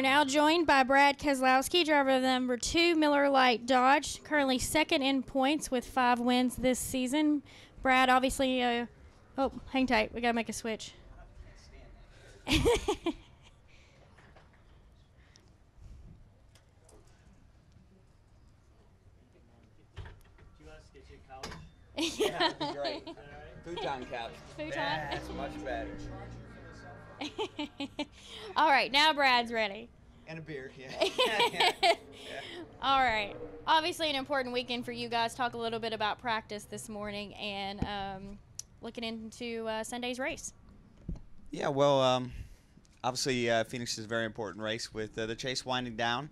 We're now joined by Brad Keselowski, driver of the number 2 Miller Lite Dodge, currently second in points with 5 wins this season. Brad, obviously, oh, hang tight. We got to make a switch. Do you want us to get you a couch? Yeah, that'd be great. Futon couch. Futon. That's much better. All right, now Brad's ready. And a beer, yeah. All right. Obviously an important weekend for you guys. Talk a little bit about practice this morning and looking into Sunday's race. Yeah, well, obviously Phoenix is a very important race with the chase winding down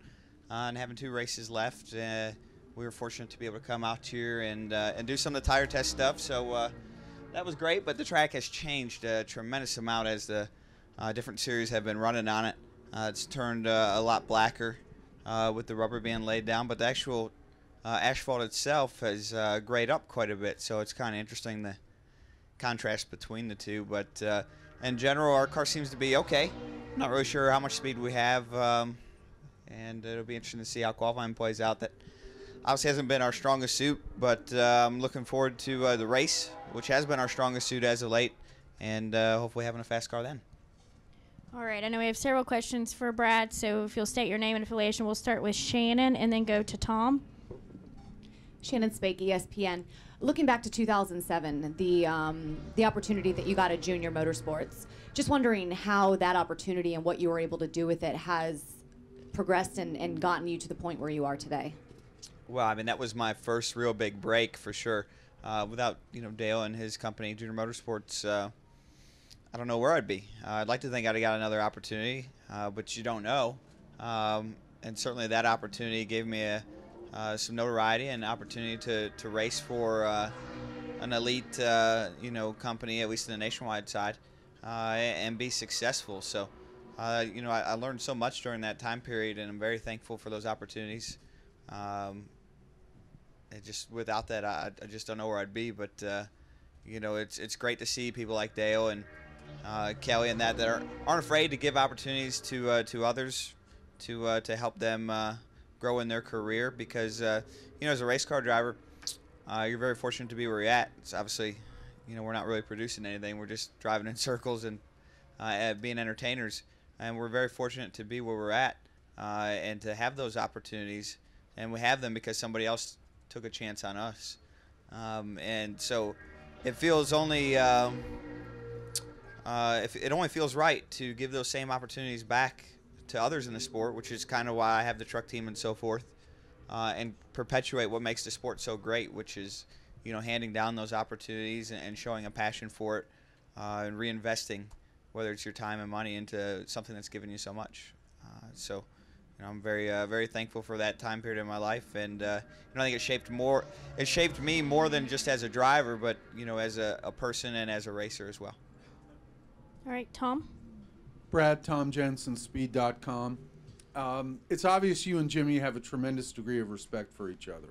and having 2 races left. We were fortunate to be able to come out here and do some of the tire test stuff. So that was great, but the track has changed a tremendous amount as the different series have been running on it. It's turned a lot blacker with the rubber being laid down, but the actual asphalt itself has grayed up quite a bit, so it's kind of interesting the contrast between the two. But in general, our car seems to be okay. Not really sure how much speed we have, and it'll be interesting to see how qualifying plays out. That obviously hasn't been our strongest suit, but I'm looking forward to the race, which has been our strongest suit as of late, and hopefully having a fast car then. All right, I know we have several questions for Brad, so if you'll state your name and affiliation, we'll start with Shannon and then go to Tom. Shannon Spake, ESPN. Looking back to 2007, the opportunity that you got at Junior Motorsports, just wondering how that opportunity and what you were able to do with it has progressed and gotten you to the point where you are today. Well, I mean, that was my first real big break for sure. Without Dale and his company, Junior Motorsports, I don't know where I'd be. I'd like to think I'd have got another opportunity, but you don't know. And certainly that opportunity gave me some notoriety and opportunity to race for an elite, company, at least in the nationwide side, and be successful. So, I learned so much during that time period, and I'm very thankful for those opportunities. Without that, I just don't know where I'd be. But it's great to see people like Dale and Kelly and that aren't afraid to give opportunities to others to help them grow in their career, because as a race car driver, you're very fortunate to be where you're at. It's obviously we're not really producing anything, we're just driving in circles and being entertainers, and we're very fortunate to be where we're at and to have those opportunities, and we have them because somebody else took a chance on us, and so it feels only if it only feels right to give those same opportunities back to others in the sport, which is kind of why I have the truck team and so forth, and perpetuate what makes the sport so great, which is handing down those opportunities and showing a passion for it, and reinvesting, whether it's your time and money, into something that's given you so much. So I'm very thankful for that time period in my life, and I think it shaped me more than just as a driver, but as a person and as a racer as well. All right, Tom. Brad, Tom Jensen, Speed.com. It's obvious you and Jimmy have a tremendous degree of respect for each other.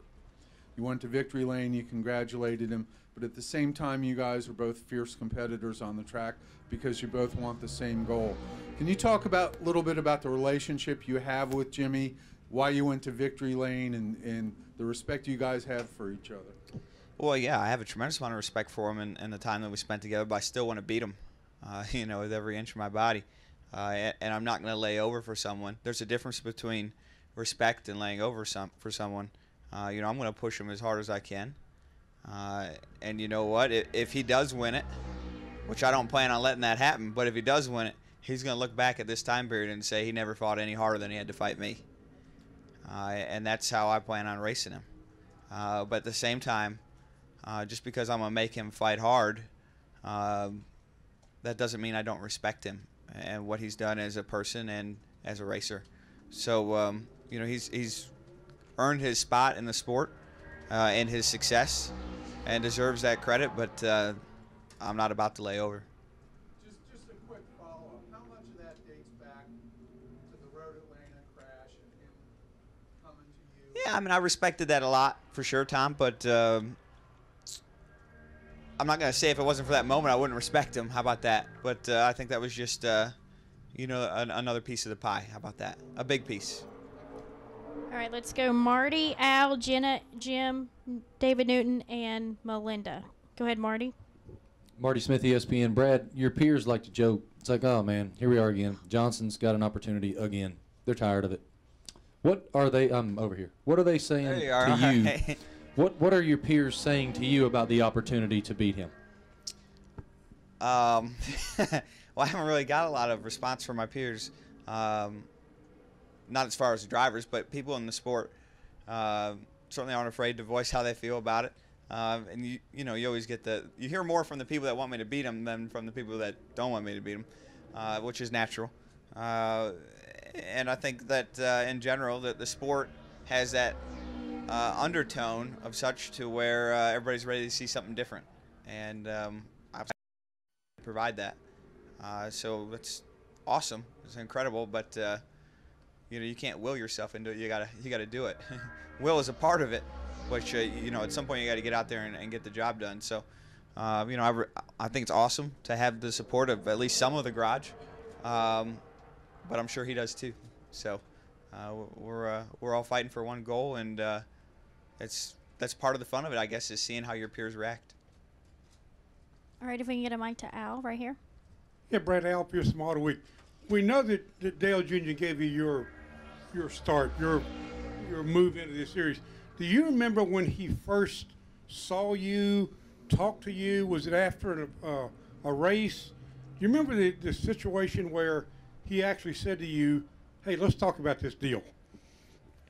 You went to victory lane, you congratulated him, but at the same time you guys are both fierce competitors on the track because you both want the same goal. Can you talk a little bit about the relationship you have with Jimmy, why you went to victory lane, and the respect you guys have for each other? Well, yeah, I have a tremendous amount of respect for him and the time that we spent together, but I still want to beat him, with every inch of my body. And I'm not going to lay over for someone. There's a difference between respect and laying over for someone. I'm going to push him as hard as I can. And you know what? If he does win it, which I don't plan on letting that happen, but if he does win it, he's going to look back at this time period and say he never fought any harder than he had to fight me. And that's how I plan on racing him. But at the same time, just because I'm going to make him fight hard, that doesn't mean I don't respect him and what he's done as a person and as a racer. So, he's earned his spot in the sport and his success and deserves that credit, but I'm not about to lay over. Just a quick follow-up. How much of that dates back to the Road Atlanta crash and him coming to you? Yeah, I mean, I respected that a lot for sure, Tom, but I'm not going to say if it wasn't for that moment I wouldn't respect him. How about that? But I think that was just, another piece of the pie. How about that? A big piece. All right, let's go Marty, Al, Jenna, Jim, David Newton, and Melinda. Go ahead, Marty. Marty Smith, ESPN. Brad, your peers like to joke. It's like, oh, man, here we are again. Johnson's got an opportunity again. They're tired of it. What are they – I'm over here. What are they saying to you? Right. What are your peers saying to you about the opportunity to beat him? Well, I haven't really got a lot of response from my peers. Not as far as the drivers, but people in the sport certainly aren't afraid to voice how they feel about it. And you always get you hear more from the people that want me to beat them than from the people that don't want me to beat them, which is natural. And I think that in general that the sport has that undertone of such to where everybody's ready to see something different, and I've provide that. So it's awesome. It's incredible, but you can't will yourself into it. You gotta do it. Will is a part of it, which at some point you got to get out there and get the job done. So I think it's awesome to have the support of at least some of the garage, but I'm sure he does too. So we're all fighting for one goal, and that's part of the fun of it, I guess, is seeing how your peers react. All right, if we can get a mic to Al right here. Yeah, Brad, Al Pierce from Auto Week. We know that Dale Jr. gave you your start, your move into this series. Do you remember when he first saw you, talked to you? Was it after a race? Do you remember the situation where he actually said to you, hey, let's talk about this deal?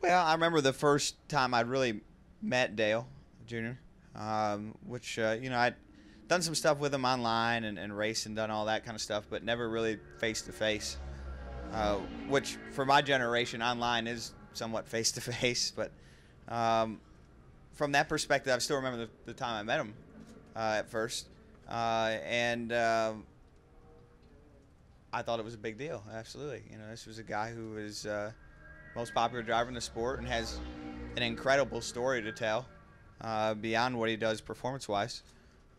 Well, I remember the first time I really met Dale Jr., which, I'd done some stuff with him online and raced and done all that kind of stuff, but never really face-to-face, which for my generation online is somewhat face-to-face. But from that perspective, I still remember the time I met him at first. And I thought it was a big deal, absolutely. This was a guy who is most popular driver in the sport and has an incredible story to tell beyond what he does performance-wise.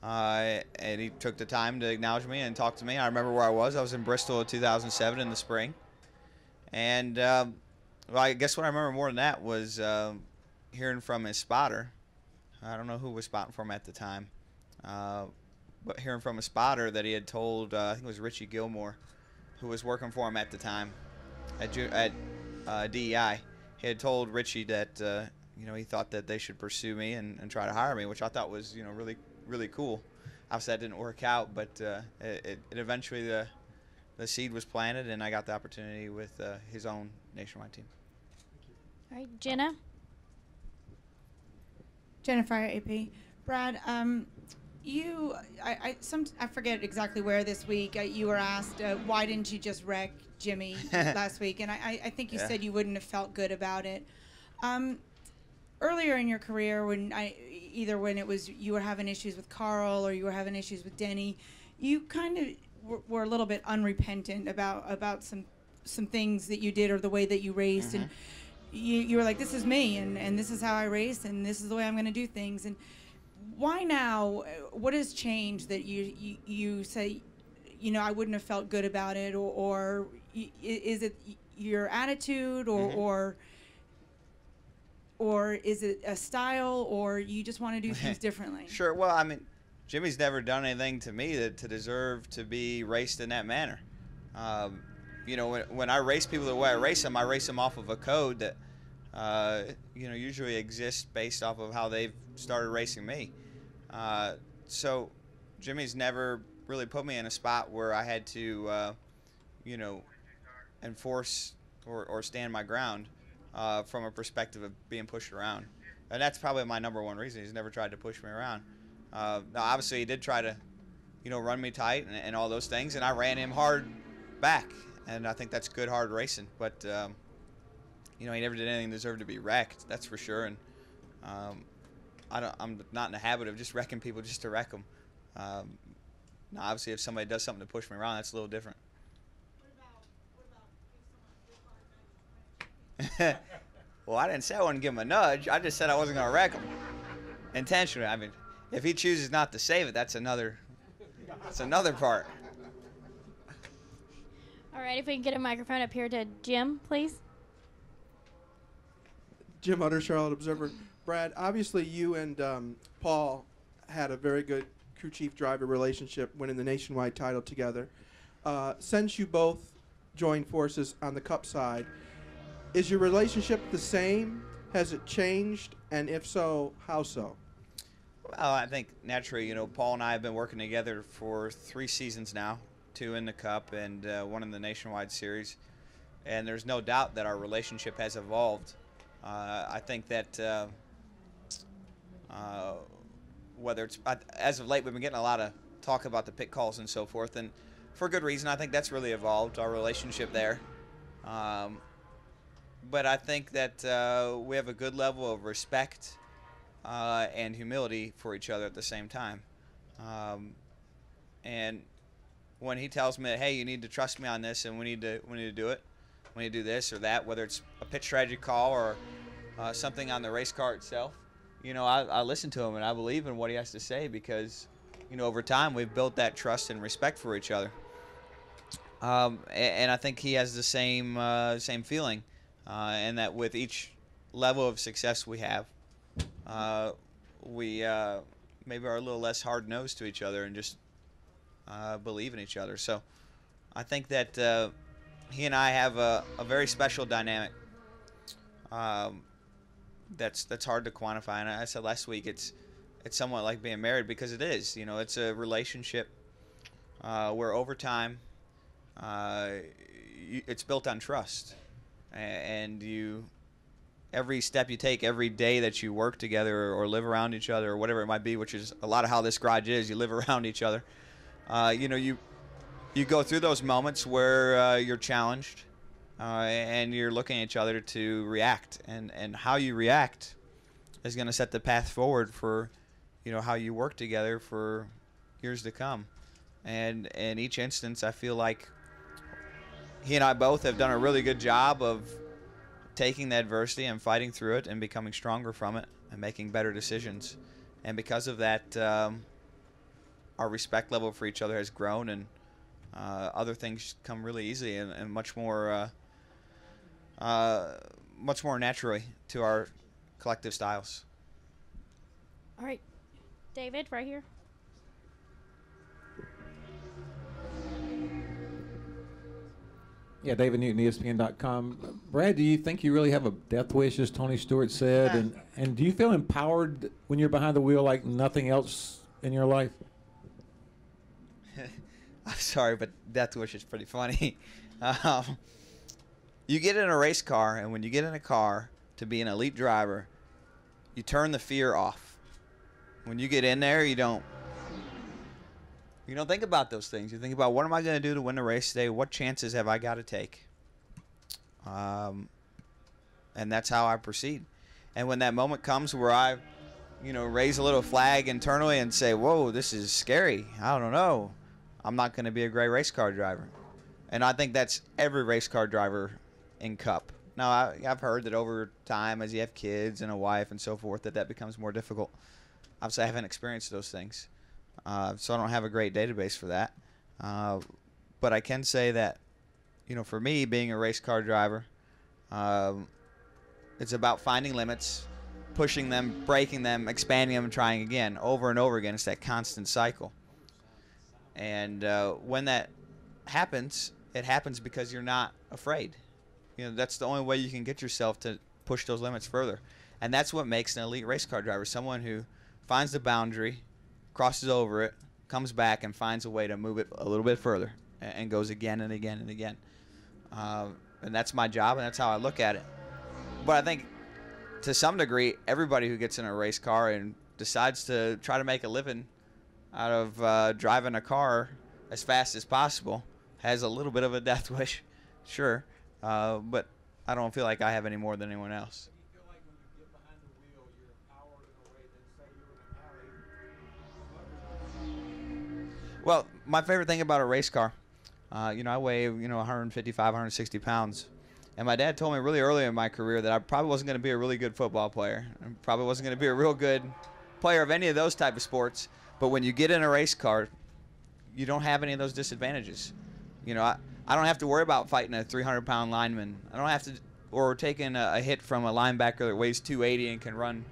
And he took the time to acknowledge me and talk to me. I remember where I was. I was in Bristol in 2007 in the spring. And well, I guess what I remember more than that was hearing from his spotter. I don't know who was spotting for him at the time, but hearing from a spotter that he had told, I think it was Richie Gilmore, who was working for him at the time at DEI. He had told Richie that he thought that they should pursue me and try to hire me, which I thought was really, really cool. Obviously that didn't work out, but it eventually the seed was planted, and I got the opportunity with his own nationwide team. All right, Jenna. Jennifer, AP. Brad, I forget exactly where this week you were asked why didn't you just wreck Jimmy last week, and I think you said you wouldn't have felt good about it. Earlier in your career, when it was you were having issues with Carl or you were having issues with Denny, you kind of were a little bit unrepentant about some things that you did or the way that you raced, and you were like, this is me, and this is how I race, and this is the way I'm going to do things. And why now? What has changed that you say, I wouldn't have felt good about it, or is it your attitude, or is it a style, or you just want to do things differently? Sure. Well, I mean, Jimmy's never done anything to me to deserve to be raced in that manner. When I race people the way I race them off of a code that, usually exists based off of how they've started racing me. So Jimmy's never really put me in a spot where I had to, enforce or stand my ground from a perspective of being pushed around. And that's probably my number one reason. He's never tried to push me around. Now, obviously, he did try to, run me tight and all those things, and I ran him hard back. And I think that's good, hard racing. But, he never did anything to deserve to be wrecked, that's for sure. And I'm not in the habit of just wrecking people just to wreck them. Now, obviously, if somebody does something to push me around, that's a little different. Well, I didn't say I wouldn't give him a nudge. I just said I wasn't going to wreck him intentionally. I mean, if he chooses not to save it, that's another part. All right, if we can get a microphone up here to Jim, please. Jim Utter, Charlotte Observer. Brad, obviously you and Paul had a very good crew chief driver relationship, winning the nationwide title together. Since you both joined forces on the Cup side, is your relationship the same? Has it changed? And if so, how so? Well, I think naturally, Paul and I have been working together for 3 seasons now, 2 in the Cup and 1 in the Nationwide Series. And there's no doubt that our relationship has evolved. I think that whether it's as of late, we've been getting a lot of talk about the pit calls and so forth, and for good reason. I think that's really evolved our relationship there. But I think that we have a good level of respect and humility for each other at the same time. And when he tells me that, hey, you need to trust me on this, and we need to do it, we need to do this or that, whether it's a pit strategy call or something on the race car itself, I listen to him and I believe in what he has to say because, over time we've built that trust and respect for each other. And I think he has the same feeling, and that with each level of success we have, we maybe are a little less hard-nosed to each other and just believe in each other. So I think that he and I have a very special dynamic that's hard to quantify. And I said last week it's somewhat like being married because it is. It's a relationship where over time it's built on trust, and every step you take, every day that you work together or live around each other or whatever it might be, which is a lot of how this garage is. You live around each other. You go through those moments where you're challenged and you're looking at each other to react, and how you react is going to set the path forward for how you work together for years to come. And in each instance, I feel like he and I both have done a really good job of taking the adversity and fighting through it and becoming stronger from it and making better decisions. And because of that, our respect level for each other has grown, and other things come really easily and much more naturally to our collective styles. All right, David, right here. Yeah, David Newton, ESPN.com. Brad, do you think you really have a death wish, as Tony Stewart said? And do you feel empowered when you're behind the wheel like nothing else in your life? I'm sorry, but death wish is pretty funny. You get in a race car, and when you get in a car to be an elite driver, you turn the fear off. When you get in there, you don't think about those things. You think about, what am I going to do to win the race today? What chances have I got to take? And that's how I proceed. And when that moment comes where I, raise a little flag internally and say, whoa, this is scary. I don't know. I'm not going to be a great race car driver. And I think that's every race car driver in Cup. Now, I've heard that over time, as you have kids and a wife and so forth, that becomes more difficult. Obviously, I haven't experienced those things. So I don't have a great database for that. But I can say that, for me, being a race car driver, it's about finding limits, pushing them, breaking them, expanding them, and trying again, over and over again. It's that constant cycle. And when that happens, it happens because you're not afraid. That's the only way you can get yourself to push those limits further. And that's what makes an elite race car driver, someone who finds the boundary, crosses over it, comes back, and finds a way to move it a little bit further, and goes again and again and again. And that's my job, and that's how I look at it. But I think, to some degree, everybody who gets in a race car and decides to try to make a living out of driving a car as fast as possible has a little bit of a death wish, sure. But I don't feel like I have any more than anyone else. Well, my favorite thing about a race car, I weigh, 155, 160 pounds. And my dad told me really early in my career that I probably wasn't going to be a really good football player. I probably wasn't going to be a real good player of any of those type of sports. But when you get in a race car, you don't have any of those disadvantages. I don't have to worry about fighting a 300-pound lineman. I don't have to, or taking a hit from a linebacker that weighs 280 and can run,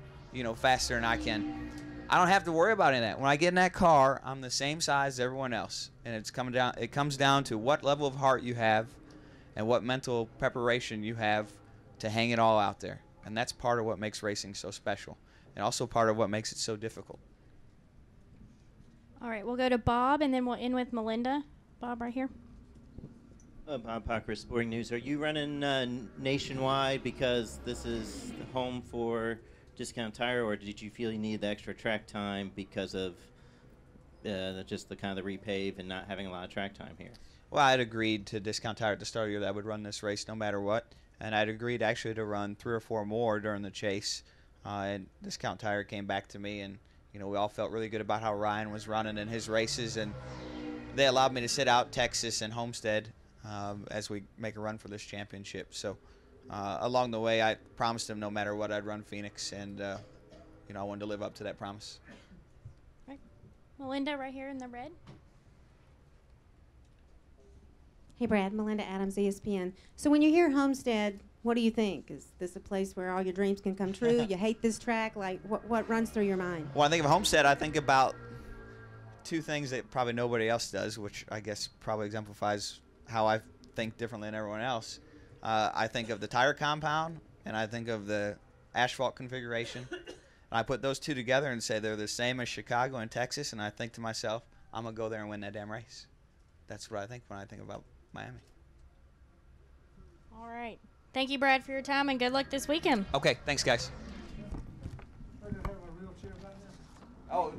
faster than I can. I don't have to worry about any of that. When I get in that car, I'm the same size as everyone else, and it comes down to what level of heart you have and what mental preparation you have to hang it all out there. And that's part of what makes racing so special, and also part of what makes it so difficult. All right, we'll go to Bob, and then we'll end with Melinda. Bob, right here. Bob Parker, Sporting News. Are you running nationwide because this is home for Discount Tire, or did you feel you needed the extra track time because of just the kind of the repave and not having a lot of track time here? Well, I'd agreed to Discount Tire at the start of the year that I would run this race no matter what, and I'd agreed actually to run 3 or 4 more during the chase. And Discount Tire came back to me, and we all felt really good about how Ryan was running in his races, and they allowed me to sit out Texas and Homestead as we make a run for this championship. So along the way, I promised him no matter what, I'd run Phoenix, and I wanted to live up to that promise. Right. Melinda, right here in the red. Hey, Brad. Melinda Adams, ESPN. So when you hear Homestead, what do you think? Is this a place where all your dreams can come true? You hate this track? Like, what runs through your mind? When I think of Homestead, I think about 2 things that probably nobody else does, which I guess probably exemplifies how I think differently than everyone else. I think of the tire compound, and I think of the asphalt configuration. And I put those 2 together and say they're the same as Chicago and Texas, and I think to myself, I'm going to go there and win that damn race. That's what I think when I think about Miami. All right. Thank you, Brad, for your time, and good luck this weekend. Okay, thanks, guys. Oh.